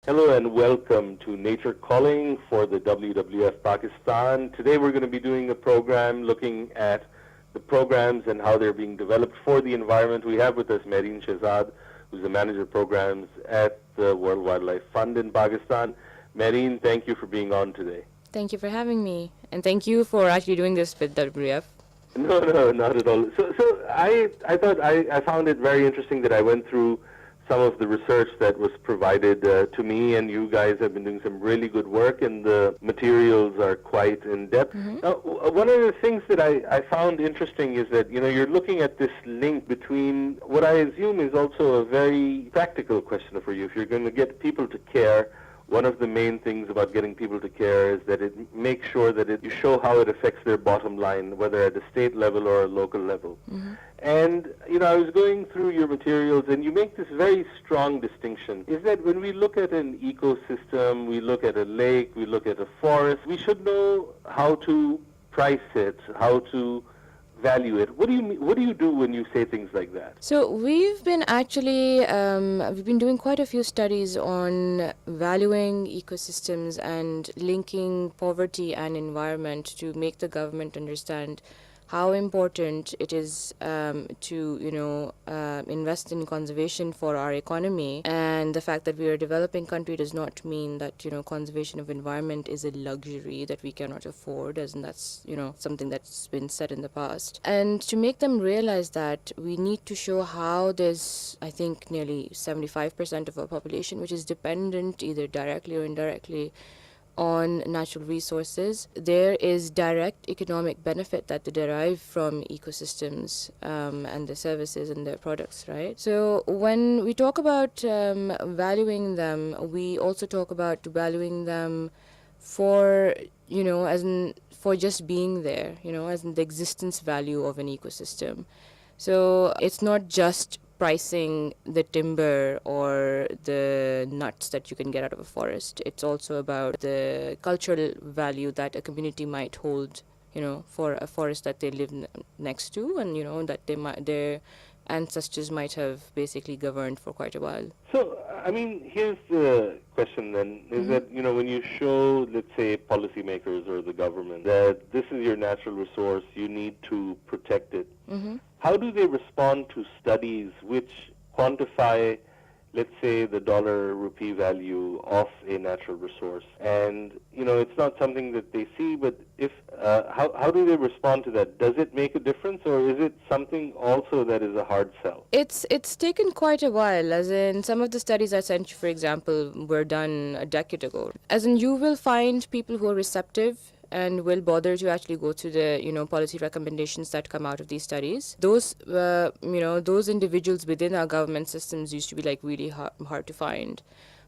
Hello and welcome to Nature Calling for the WWF-Pakistan. Today we're going to be doing a program looking at the programs and how they're being developed for the environment. We have with us Mehreen Shehzad, who's the manager of programs at the World Wildlife Fund in Pakistan. Mehreen, thank you for being on today. Thank you for having me, and thank you for actually doing this with WWF. No, not at all. So I found it very interesting that I went through some of the research that was provided to me, and you guys have been doing some really good work, and the materials are quite in-depth. Now, one of the things that I found interesting is that, you're looking at this link between what I assume is also a very practical question for you. If you're going to get people to care, one of the main things about getting people to care is that it makes sure that you show how it affects their bottom line, whether at a state level or a local level. And, I was going through your materials, and you make this very strong distinction, is that when we look at an ecosystem, we look at a lake, we look at a forest, we should know how to price it, how to value it. What do you do when you say things like that? So we've been actually, we've been doing quite a few studies on valuing ecosystems and linking poverty and environment to make the government understand how important it is to invest in conservation for our economy. And the fact that we are a developing country does not mean that conservation of environment is a luxury that we cannot afford, as in that's something that's been said in the past. And to make them realize that, we need to show how there's, I think, nearly 75% of our population which is dependent either directly or indirectly on natural resources. There is direct economic benefit that they derive from ecosystems and their services and their products, right? So when we talk about valuing them, we also talk about valuing them for, for just being there, as in the existence value of an ecosystem. So it's not just pricing the timber or the nuts that you can get out of a forest. It's also about the cultural value that a community might hold, for a forest that they live next to, and that their ancestors might have basically governed for quite a while. So, here's the question then, is that, when you show, let's say, policymakers or the government that this is your natural resource, you need to protect it, how do they respond to studies which quantify, let's say, the dollar-rupee value of a natural resource? And, it's not something that they see, but how do they respond to that? Does it make a difference, or is it something also that is a hard sell? It's taken quite a while, as in some of the studies I sent you, for example, were done a decade ago. As in, you will find people who are receptive and will bother to actually go through the policy recommendations that come out of these studies. Those those individuals within our government systems used to be like really hard to find,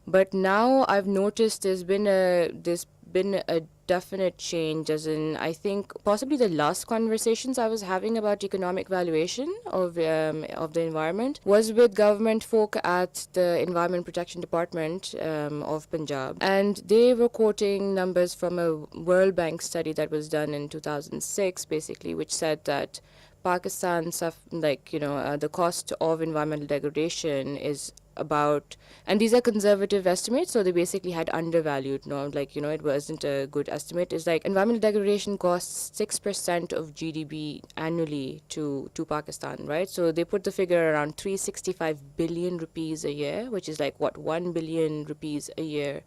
but now I've noticed there's been a definite change, as in, I think possibly the last conversations I was having about economic valuation of the environment was with government folk at the Environment Protection Department of Punjab, and they were quoting numbers from a World Bank study that was done in 2006, basically, which said that Pakistan, the cost of environmental degradation is about, and these are conservative estimates, so they basically had undervalued, it wasn't a good estimate. It's like environmental degradation costs 6% of GDP annually to Pakistan, right? So they put the figure around 365 billion rupees a year, which is 1 billion rupees a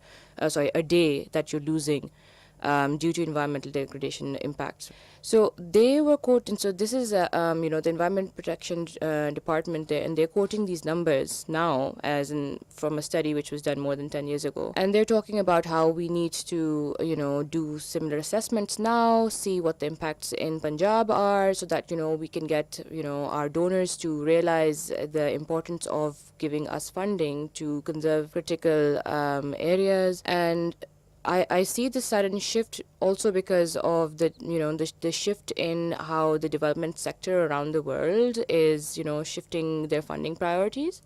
day that you're losing due to environmental degradation impacts. So they were quoting, so this is the Environment Protection Department there, and they're quoting these numbers now as in from a study which was done more than 10 years ago. And they're talking about how we need to, do similar assessments now, see what the impacts in Punjab are, so that, we can get, our donors to realize the importance of giving us funding to conserve critical areas. And I see the sudden shift also because of the shift in how the development sector around the world is, shifting their funding priorities.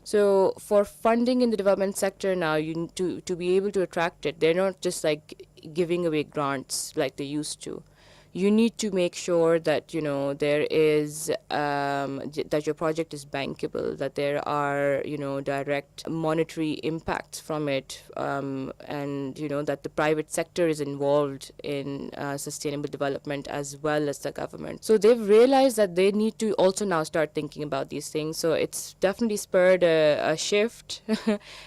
So for funding in the development sector now, to be able to attract it, they're not just giving away grants like they used to. you need to make sure that, there is, that your project is bankable, that there are, direct monetary impacts from it, and, that the private sector is involved in sustainable development as well as the government. So they've realized that they need to also now start thinking about these things. So it's definitely spurred a shift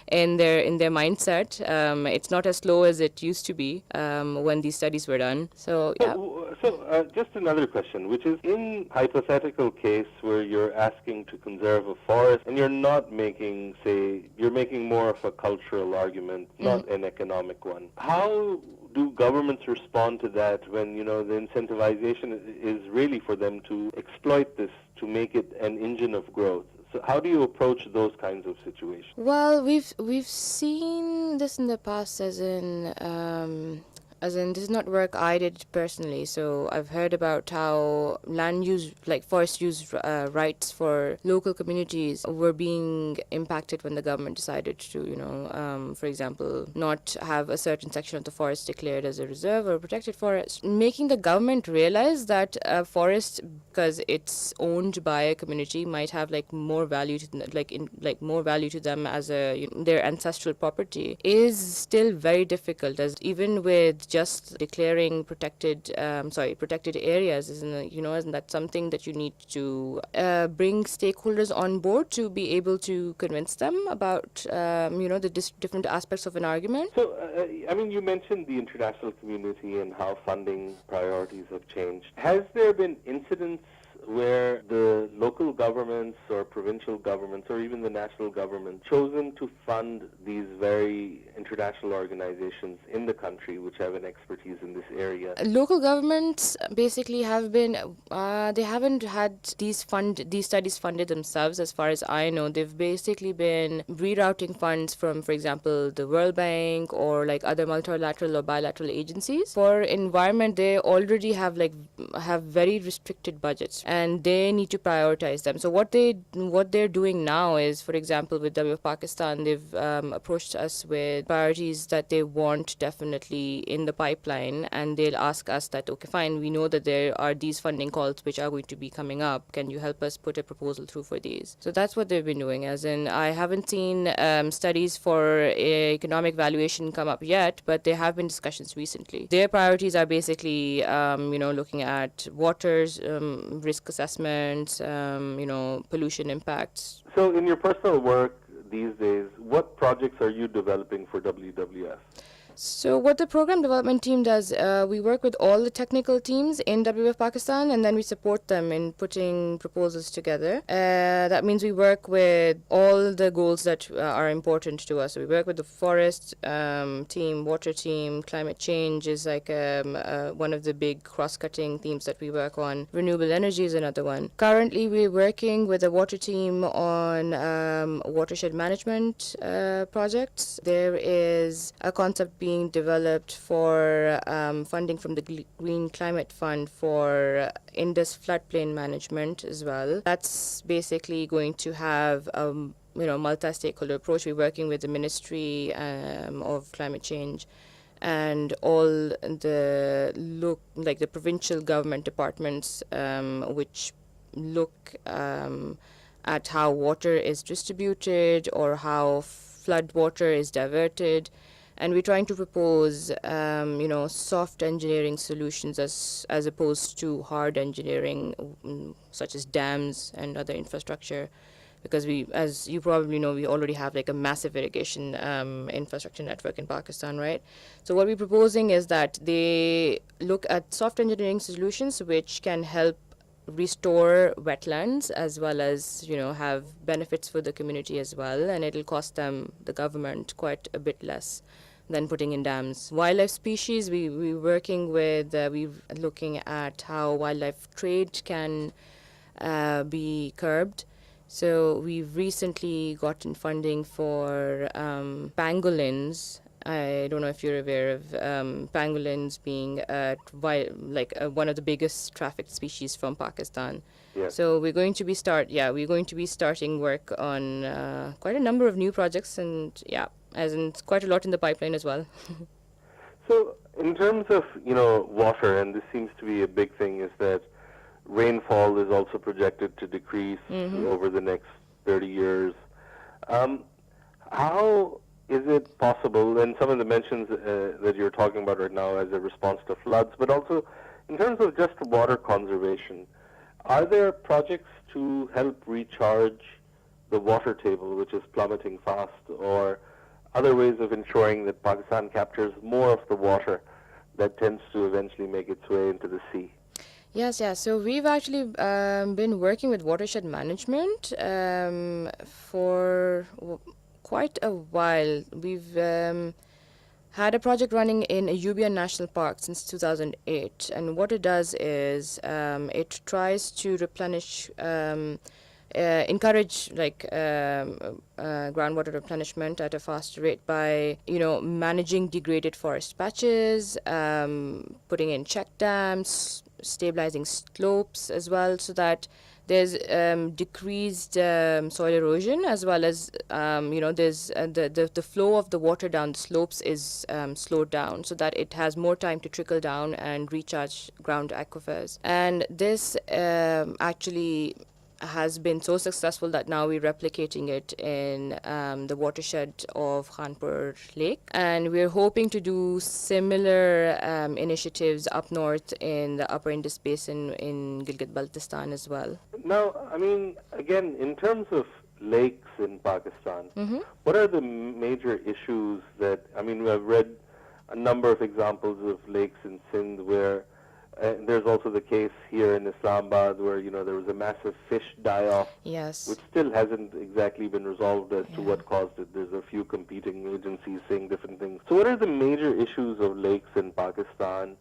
in their mindset. It's not as slow as it used to be when these studies were done. So yeah. So just another question, which is, in hypothetical case where you're asking to conserve a forest and you're not making, say, you're making more of a cultural argument, not an economic one. How do governments respond to that when, the incentivization is really for them to exploit this, to make it an engine of growth? So how do you approach those kinds of situations? Well, we've seen this in the past, as in, this is not work I did personally. So I've heard about how land use, like forest use rights for local communities were being impacted when the government decided to, for example, not have a certain section of the forest declared as a reserve or protected forest, making the government realize that a forest, because it's owned by a community, might have more value to them, more value to them as their ancestral property, is still very difficult. As even with just declaring protected areas, isn't that something that you need to bring stakeholders on board to be able to convince them about the different aspects of an argument? So you mentioned the international community and how funding priorities have changed. Has there been incidents where the local governments or provincial governments or even the national government chosen to fund these very international organizations in the country which have an expertise in this area? Local governments basically have been, they haven't had these studies funded themselves, as far as I know. They've basically been rerouting funds from, for example, the World Bank or other multilateral or bilateral agencies. For environment, they already have very restricted budgets, and they need to prioritize them. So what they're doing now is, for example, with WWF-Pakistan, they've approached us with priorities that they want definitely in the pipeline, and they'll ask us that, okay, fine, we know that there are these funding calls which are going to be coming up. Can you help us put a proposal through for these? So that's what they've been doing. As in, I haven't seen studies for economic valuation come up yet, but there have been discussions recently. Their priorities are basically, looking at waters, risk assessments, pollution impacts. So in your personal work these days, what projects are you developing for WWF? So what the program development team does, we work with all the technical teams in WWF Pakistan, and then we support them in putting proposals together. That means we work with all the goals that are important to us. So we work with the forest team, water team, climate change is one of the big cross-cutting themes that we work on. Renewable energy is another one. Currently, we're working with a water team on watershed management projects. There is a concept being developed for funding from the Green Climate Fund for Indus floodplain management as well. That's basically going to have multi-stakeholder approach. We're working with the Ministry of Climate Change and all the provincial government departments which look at how water is distributed or how flood water is diverted. And we're trying to propose, soft engineering solutions as opposed to hard engineering, such as dams and other infrastructure, because as you probably know, we already have a massive irrigation infrastructure network in Pakistan, right? So what we're proposing is that they look at soft engineering solutions which can help restore wetlands as well as have benefits for the community as well, and it'll cost them, the government, quite a bit less than putting in dams. Wildlife species, we're working with, we're looking at how wildlife trade can be curbed. So we've recently gotten funding for pangolins. I don't know if you're aware of pangolins being one of the biggest trafficked species from Pakistan. Yeah. So we're going to be starting work on quite a number of new projects, and as in quite a lot in the pipeline as well. So in terms of, water, and this seems to be a big thing, is that rainfall is also projected to decrease over the next 30 years. Um, how is it possible, and some of the mentions that you're talking about right now as a response to floods, but also in terms of just water conservation, are there projects to help recharge the water table, which is plummeting fast, or other ways of ensuring that Pakistan captures more of the water that tends to eventually make its way into the sea? Yes, yeah. So we've actually been working with watershed management for quite a while. We've had a project running in Ayubian National Park since 2008, and what it does is it tries to replenish. Encourage groundwater replenishment at a faster rate by managing degraded forest patches, putting in check dams, stabilizing slopes as well, so that there's decreased soil erosion, as well as there's the flow of the water down the slopes is slowed down, so that it has more time to trickle down and recharge ground aquifers. And this actually has been so successful that now we're replicating it in the watershed of Khanpur Lake. And we're hoping to do similar initiatives up north in the upper Indus Basin in Gilgit-Baltistan as well. Now, again, in terms of lakes in Pakistan, what are the major issues that, I've read a number of examples of lakes in Sindh where there's also the case here in Islamabad where, there was a massive fish die-off, Yes. which still hasn't exactly been resolved as to what caused it. There's a few competing agencies saying different things. So what are the major issues of lakes in Pakistan,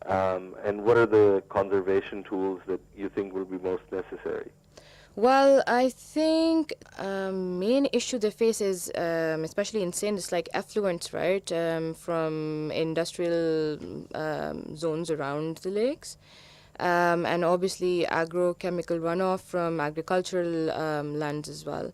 and what are the conservation tools that you think will be most necessary? Well, I think main issue they face is, especially in Sindh, it's like effluents, right, from industrial zones around the lakes, and obviously agrochemical runoff from agricultural lands as well.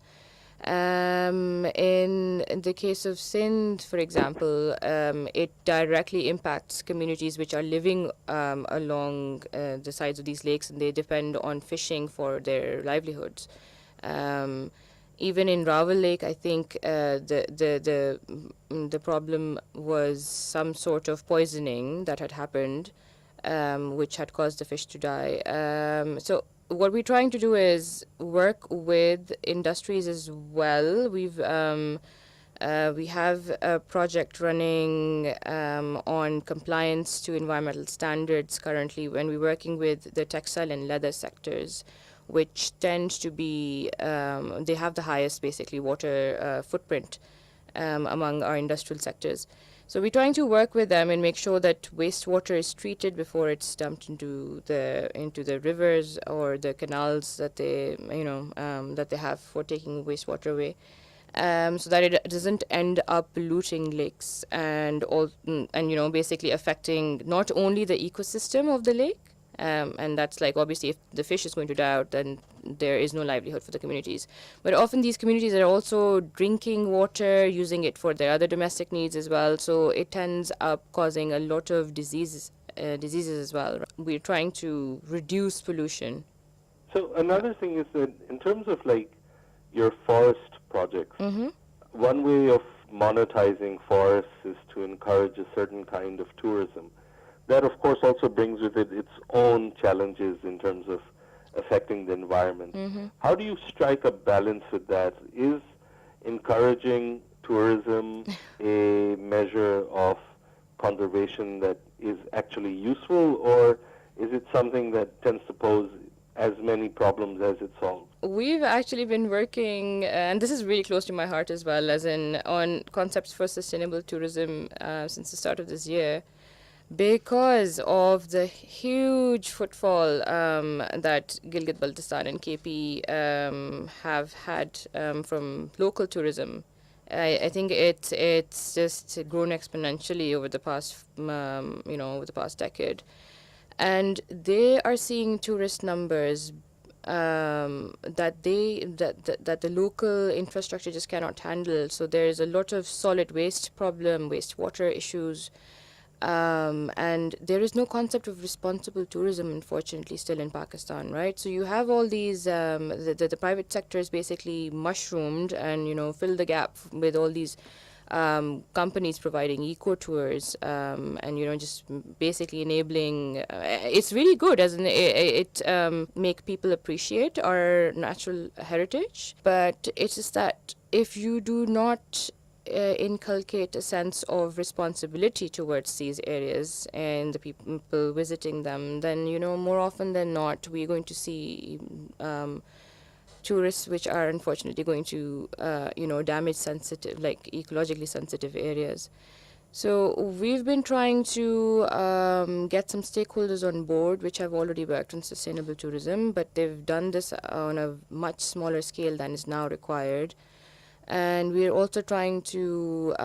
In the case of Sindh, for example, it directly impacts communities which are living along the sides of these lakes, and they depend on fishing for their livelihoods. Even in Rawal Lake, I think the problem was some sort of poisoning that had happened, which had caused the fish to die. So what we're trying to do is work with industries as well. We have a project running on compliance to environmental standards currently, when we're working with the textile and leather sectors, which tend to be, they have the highest basically water footprint among our industrial sectors. So we're trying to work with them and make sure that wastewater is treated before it's dumped into the rivers or the canals that they that they have for taking wastewater away, so that it doesn't end up polluting lakes and basically affecting not only the ecosystem of the lake. And that's like, obviously, if the fish is going to die out, then there is no livelihood for the communities. But often these communities are also drinking water, using it for their other domestic needs as well. So it ends up causing a lot of diseases as well. We're trying to reduce pollution. So another thing is that in terms of your forest projects, one way of monetizing forests is to encourage a certain kind of tourism. That, of course, also brings with it its own challenges in terms of affecting the environment. How do you strike a balance with that? Is encouraging tourism a measure of conservation that is actually useful, or is it something that tends to pose as many problems as it solves? We've actually been working, and this is really close to my heart as well, as in on concepts for sustainable tourism since the start of this year, because of the huge footfall that Gilgit-Baltistan and KP have had from local tourism. I think it's just grown exponentially over the past decade, and they are seeing tourist numbers that the local infrastructure just cannot handle. So there is a lot of solid waste problem, wastewater issues. And there is no concept of responsible tourism, unfortunately, still in Pakistan, right? So you have all these, the private sector is basically mushroomed and, fill the gap with all these companies providing eco tours, and, just basically enabling, it's really good as in it make people appreciate our natural heritage. But it's just that if you do not inculcate a sense of responsibility towards these areas and the people visiting them, then, more often than not, we're going to see tourists which are unfortunately going to, damage sensitive, like ecologically sensitive areas. So we've been trying to get some stakeholders on board which have already worked on sustainable tourism, but they've done this on a much smaller scale than is now required. And we're also trying to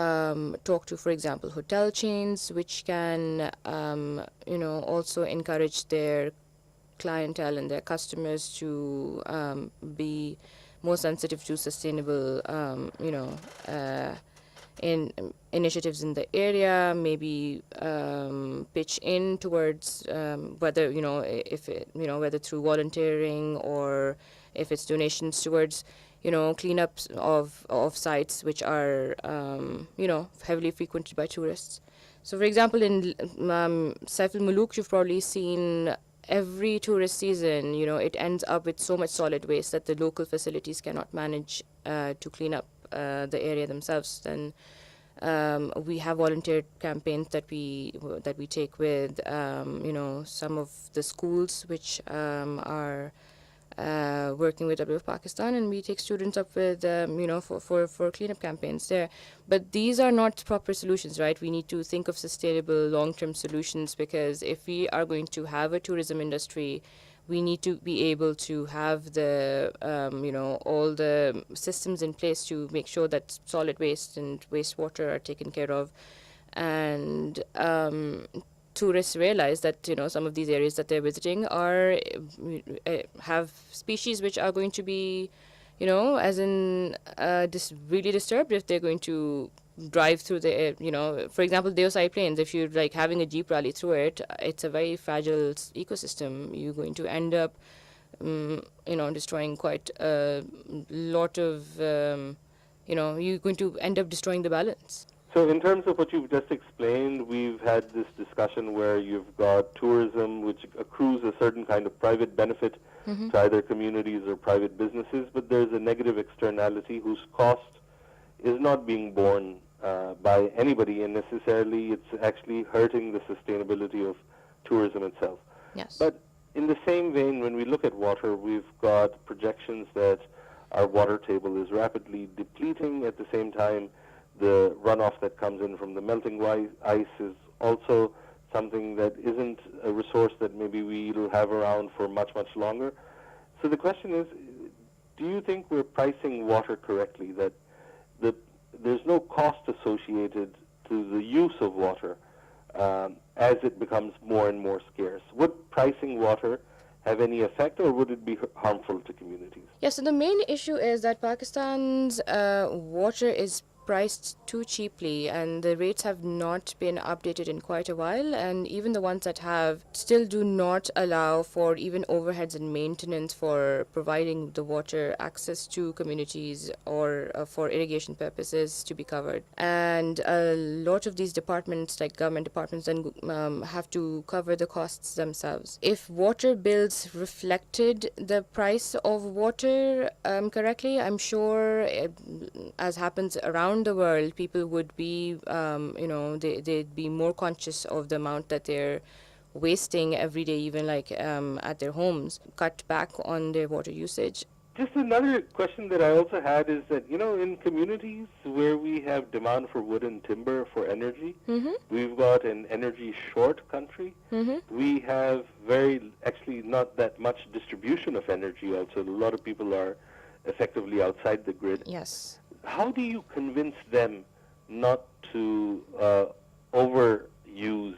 talk to, for example, hotel chains, which can, also encourage their clientele and their customers to be more sensitive to sustainable, in initiatives in the area. Maybe pitch in towards whether if it, whether through volunteering or if it's donations towards cleanups of sites which are heavily frequented by tourists. So, for example, in Saif al-Muluk, you've probably seen every tourist season, it ends up with so much solid waste that the local facilities cannot manage to clean up the area themselves. Then we have volunteer campaigns that we take with some of the schools which are working with WWF-Pakistan, and we take students up with for cleanup campaigns there. But these are not proper solutions, right? We need to think of sustainable long-term solutions, because if we are going to have a tourism industry, we need to be able to have the all the systems in place to make sure that solid waste and wastewater are taken care of. And tourists realize that some of these areas that they're visiting are have species which are going to be as in really disturbed if they're going to drive through the for example, Deosai Plains. If you're like having a jeep rally through it, it's a very fragile ecosystem. You're going to end up destroying quite a lot of you're going to end up destroying the balance. So in terms of what you've just explained, we've had this discussion where you've got tourism which accrues a certain kind of private benefit to either communities or private businesses, but there's a negative externality whose cost is not being borne by anybody, and necessarily it's actually hurting the sustainability of tourism itself. Yes. But in the same vein, when we look at water, we've got projections that our water table is rapidly depleting. At the same time, the runoff that comes in from the melting ice is also something that isn't a resource that maybe we'll have around for much, much longer. So the question is, do you think we're pricing water correctly, that there's no cost associated to the use of water as it becomes more and more scarce? Would pricing water have any effect, or would it be harmful to communities? Yeah, so the main issue is that Pakistan's water is priced too cheaply, and the rates have not been updated in quite a while, and even the ones that have still do not allow for even overheads and maintenance for providing the water access to communities or for irrigation purposes to be covered. And a lot of these departments, like government departments, then have to cover the costs themselves. If water bills reflected the price of water correctly, I'm sure, as happens around the world, people would be, they'd be more conscious of the amount that they're wasting every day, even like at their homes, cut back on their water usage. Just another question that I also had is that, in communities where we have demand for wood and timber for energy, we've got an energy short country. We have actually not that much distribution of energy also. A lot of people are effectively outside the grid. Yes. How do you convince them not to overuse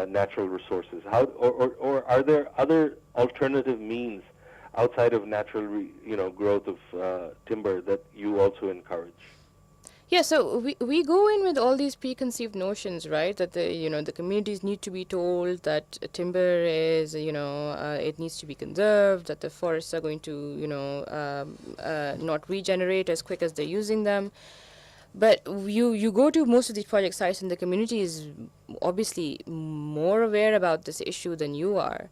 natural resources? Or are there other alternative means outside of natural growth of timber that you also encourage? Yeah, so we go in with all these preconceived notions, right? That the communities need to be told that timber is, it needs to be conserved, that the forests are going to, not regenerate as quick as they're using them. But you go to most of these project sites, and the community is obviously more aware about this issue than you are.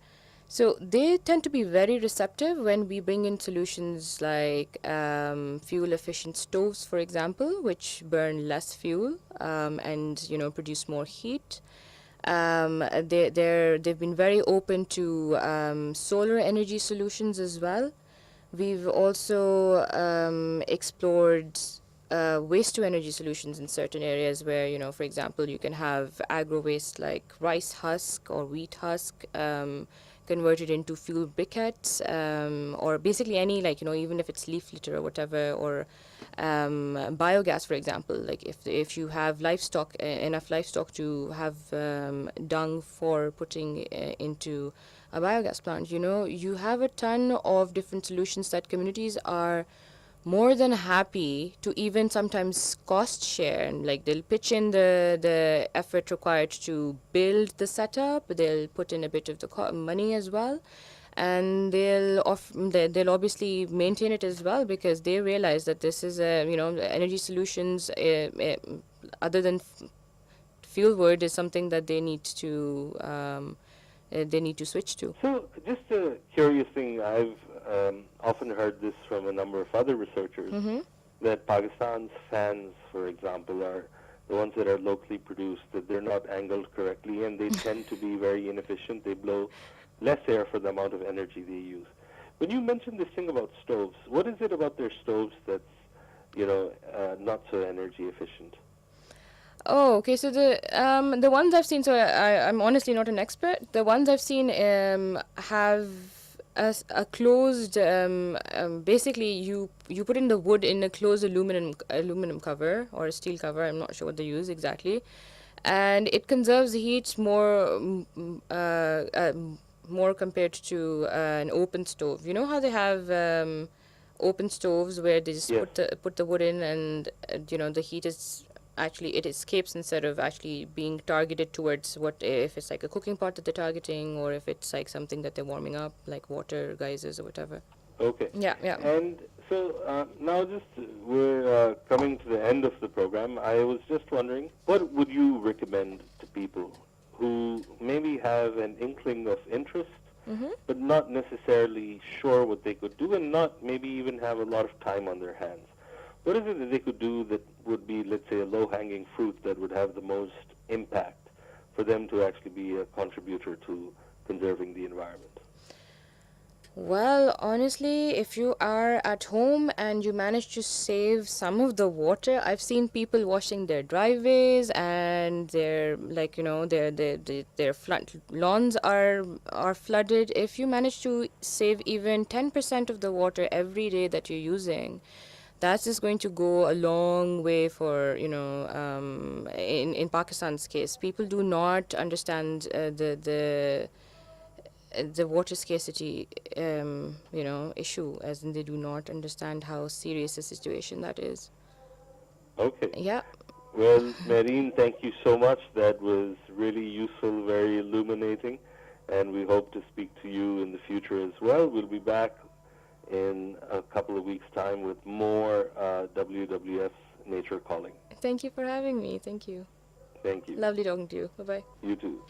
So they tend to be very receptive when we bring in solutions like fuel efficient stoves, for example, which burn less fuel and produce more heat. They've been very open to solar energy solutions as well. We've also explored waste to energy solutions in certain areas where, for example, you can have agro waste like rice husk or wheat husk converted into fuel briquettes, or basically any, like, even if it's leaf litter or whatever, or biogas, for example. Like if you have livestock, enough livestock to have dung for putting into a biogas plant, you have a ton of different solutions that communities are more than happy to even sometimes cost share, and like they'll pitch in the effort required to build the setup. They'll put in a bit of the money as well, and they'll obviously maintain it as well, because they realize that this is a, energy solutions other than fuel wood is something that they need to switch to. So, just a curious thing, I've often heard this from a number of other researchers, that Pakistan's fans, for example, are the ones that are locally produced, that they're not angled correctly, and they tend to be very inefficient. They blow less air for the amount of energy they use. When you mentioned this thing about stoves, what is it about their stoves that's, not so energy efficient? Oh, okay. So the ones I've seen, so I'm honestly not an expert. The ones I've seen have a closed. Basically, you put in the wood in a closed aluminum cover or a steel cover. I'm not sure what they use exactly, and it conserves heat more compared to an open stove. You know how they have open stoves where they just Yes. put the wood in, and the heat is actually, it escapes instead of actually being targeted towards, what if it's like a cooking pot that they're targeting, or if it's like something that they're warming up, like water geysers or whatever. Okay. Yeah, yeah. And so now just we're coming to the end of the program. I was just wondering, what would you recommend to people who maybe have an inkling of interest, but not necessarily sure what they could do, and not maybe even have a lot of time on their hands? What is it that they could do that would be, let's say, a low-hanging fruit that would have the most impact for them to actually be a contributor to conserving the environment? Well, honestly, if you are at home and you manage to save some of the water, I've seen people washing their driveways, and their, like, their lawns are flooded. If you manage to save even 10% of the water every day that you're using, that's just going to go a long way for, in Pakistan's case, people do not understand the water scarcity, issue, as in they do not understand how serious a situation that is. Okay. Yeah. Well, Mehreen, thank you so much. That was really useful, very illuminating, and we hope to speak to you in the future as well. We'll be back in a couple of weeks' time with more WWF Nature Calling. Thank you for having me. Thank you. Thank you. Lovely talking to you. Bye-bye. You too.